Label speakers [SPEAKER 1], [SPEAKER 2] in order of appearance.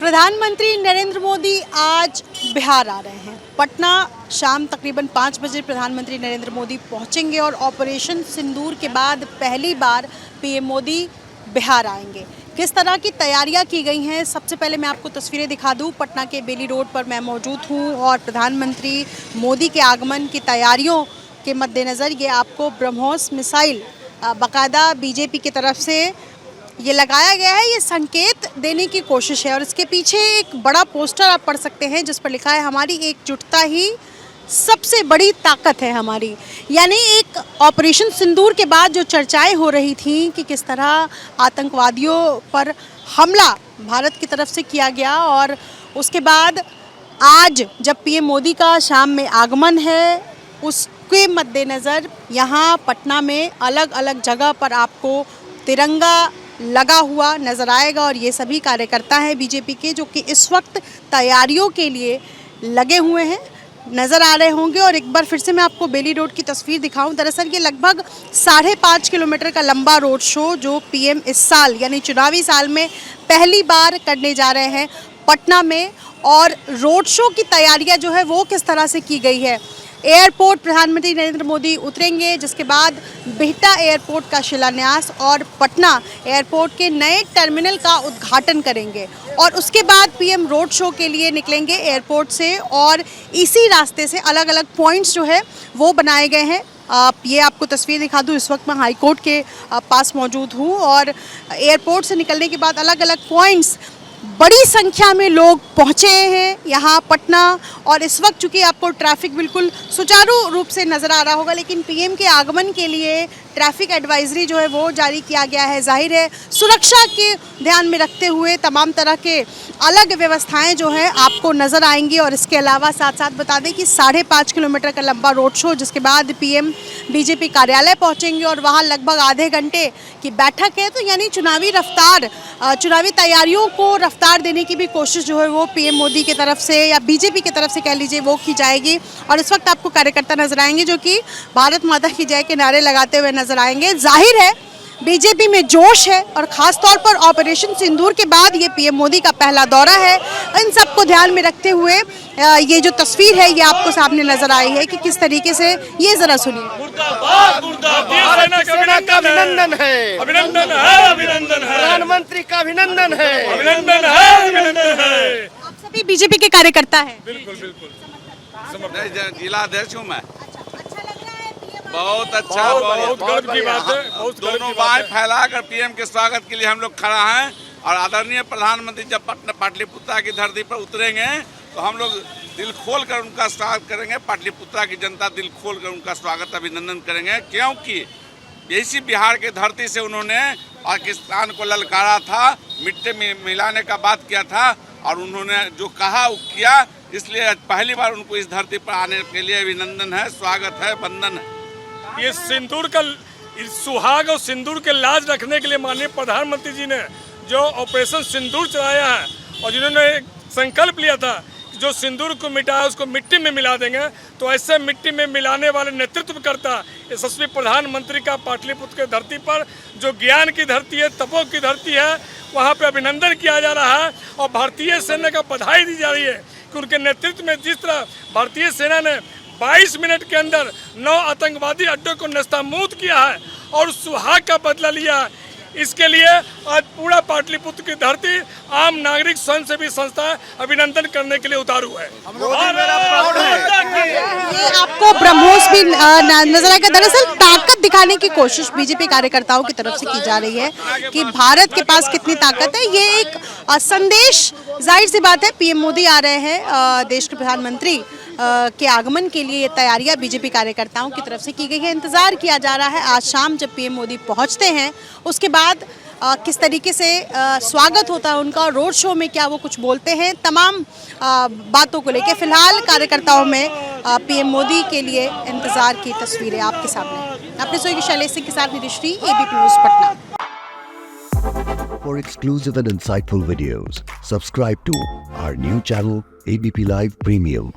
[SPEAKER 1] प्रधानमंत्री नरेंद्र मोदी आज बिहार आ रहे हैं। पटना शाम तकरीबन 5 बजे प्रधानमंत्री नरेंद्र मोदी पहुंचेंगे और ऑपरेशन सिंदूर के बाद पहली बार पीएम मोदी बिहार आएंगे। किस तरह की तैयारियां की गई हैं, सबसे पहले मैं आपको तस्वीरें दिखा दूं। पटना के बेली रोड पर मैं मौजूद हूं और प्रधानमंत्री मोदी के आगमन की तैयारियों के मद्देनज़र ये आपको ब्रह्मोस मिसाइल बाकायदा बीजेपी की तरफ से ये लगाया गया है। ये संकेत देने की कोशिश है और इसके पीछे एक बड़ा पोस्टर आप पढ़ सकते हैं जिस पर लिखा है हमारी एकजुटता ही सबसे बड़ी ताकत है हमारी। यानी एक ऑपरेशन सिंदूर के बाद जो चर्चाएं हो रही थी कि किस तरह आतंकवादियों पर हमला भारत की तरफ से किया गया और उसके बाद आज जब पीएम मोदी का शाम में आगमन है उसके मद्देनज़र यहाँ पटना में अलग अलग जगह पर आपको तिरंगा लगा हुआ नज़र आएगा और ये सभी कार्यकर्ता हैं बीजेपी के जो कि इस वक्त तैयारियों के लिए लगे हुए हैं नज़र आ रहे होंगे। और एक बार फिर से मैं आपको बेली रोड की तस्वीर दिखाऊं। दरअसल ये लगभग 5.5 किलोमीटर का लंबा रोड शो जो पीएम इस साल यानी चुनावी साल में पहली बार करने जा रहे हैं पटना में। और रोड शो की तैयारियां जो है वो किस तरह से की गई है। एयरपोर्ट प्रधानमंत्री नरेंद्र मोदी उतरेंगे जिसके बाद बिहटा एयरपोर्ट का शिलान्यास और पटना एयरपोर्ट के नए टर्मिनल का उद्घाटन करेंगे और उसके बाद पीएम रोड शो के लिए निकलेंगे एयरपोर्ट से और इसी रास्ते से अलग अलग पॉइंट्स जो है वो बनाए गए हैं। ये आपको तस्वीर दिखा दूँ, इस वक्त मैं हाई कोर्ट के पास मौजूद हूँ और एयरपोर्ट से निकलने के बाद अलग अलग पॉइंट्स बड़ी संख्या में लोग पहुंचे हैं यहाँ पटना। और इस वक्त चूँकि आपको ट्रैफिक बिल्कुल सुचारू रूप से नज़र आ रहा होगा लेकिन पीएम के आगमन के लिए ट्रैफिक एडवाइजरी जो है वो जारी किया गया है। जाहिर है सुरक्षा के ध्यान में रखते हुए तमाम तरह के अलग व्यवस्थाएं जो है आपको नज़र आएंगी। और इसके अलावा साथ साथ बता दें कि 5.5 किलोमीटर का लंबा रोड शो जिसके बाद पीएम बीजेपी कार्यालय पहुंचेंगे और वहां लगभग आधे घंटे की बैठक है। तो यानी चुनावी तैयारियों को रफ्तार देने की भी कोशिश जो है वो पीएम मोदी की तरफ से या बीजेपी की तरफ से कह लीजिए वो की जाएगी। और इस वक्त आपको कार्यकर्ता नजर आएंगे जो कि भारत माता की जय के नारे लगाते हुए नजर आएंगे। जाहिर है बीजेपी में जोश है और खास तौर पर ऑपरेशन सिंदूर के बाद ये पीएम मोदी का पहला दौरा है। इन सबको ध्यान में रखते हुए ये जो तस्वीर है ये आपको सामने नजर आई है कि किस तरीके से ये जरा सुनिए।
[SPEAKER 2] अभिनंदन है, अभिनंदन है, अभिनंदन है, प्रधानमंत्री का अभिनंदन है, अभिनंदन है, अभिनंदन है।
[SPEAKER 1] आप सभी बीजेपी के कार्यकर्ता हैं?
[SPEAKER 2] बिल्कुल बिल्कुल।
[SPEAKER 3] जिला अध्यक्ष हूँ मैं।
[SPEAKER 1] अच्छा लग रहा है पीएम?
[SPEAKER 3] बहुत अच्छा,
[SPEAKER 2] बहुत गर्व की बात है।
[SPEAKER 3] दोनों बाहें फैलाकर पीएम के स्वागत के लिए हम लोग खड़ा हैं। और आदरणीय प्रधानमंत्री जब पाटलिपुत्रा की धरती पर उतरेंगे तो हम लोग दिल खोल कर उनका स्वागत करेंगे। पाटलिपुत्रा की जनता दिल खोल कर उनका स्वागत अभिनंदन करेंगे क्योंकि इसी बिहार के धरती से उन्होंने पाकिस्तान को ललकारा था, मिट्टी में मिलाने का बात किया था और उन्होंने जो कहा वो किया। इसलिए पहली बार उनको इस धरती पर आने के लिए अभिनंदन है, स्वागत है, वंदन है।
[SPEAKER 2] ये सिंदूर का सुहाग और सिंदूर के लाज रखने के लिए माननीय प्रधानमंत्री जी ने जो ऑपरेशन सिंदूर चलाया है और जिन्होंने एक संकल्प लिया था जो सिंदूर को मिटाया उसको मिट्टी में मिला देंगे, तो ऐसे मिट्टी में मिलाने वाले नेतृत्व करता यशस्वी प्रधानमंत्री का पाटलिपुत्र की धरती पर जो ज्ञान की धरती है, तपों की धरती है, वहाँ पे अभिनंदन किया जा रहा है। और भारतीय सेना का बधाई दी जा रही है कि उनके नेतृत्व में जिस तरह भारतीय सेना ने 22 मिनट के अंदर 9 आतंकवादी अड्डों को नस्तामूद किया है और सुहाग का बदला लिया है। इसके लिए आज पूरा पाटलिपुत्र की धरती आम नागरिक स्वयंसेवी संस्था अभिनंदन करने के लिए उतारू है।
[SPEAKER 1] ये आपको ब्रह्मोस भी नजर आएगा। दरअसल ताकत दिखाने की कोशिश बीजेपी कार्यकर्ताओं की तरफ से की जा रही है कि भारत के पास कितनी ताकत है। ये एक संदेश, जाहिर सी बात है पीएम मोदी आ रहे हैं, देश के प्रधानमंत्री के आगमन के लिए ये तैयारियां बीजेपी कार्यकर्ताओं की तरफ से की गई है। इंतज़ार किया जा रहा है आज शाम जब पीएम मोदी पहुंचते हैं उसके बाद किस तरीके से स्वागत होता है उनका, रोड शो में क्या वो कुछ बोलते हैं, तमाम बातों को लेकर फिलहाल कार्यकर्ताओं में पीएम मोदी के लिए इंतज़ार की तस्वीरें आपके सामने। अपने सोई शैलेश सिंह के साथ Nidhishri, ABP news Patna.
[SPEAKER 4] For exclusive and insightful videos, subscribe to our new channel ABP Live Premium.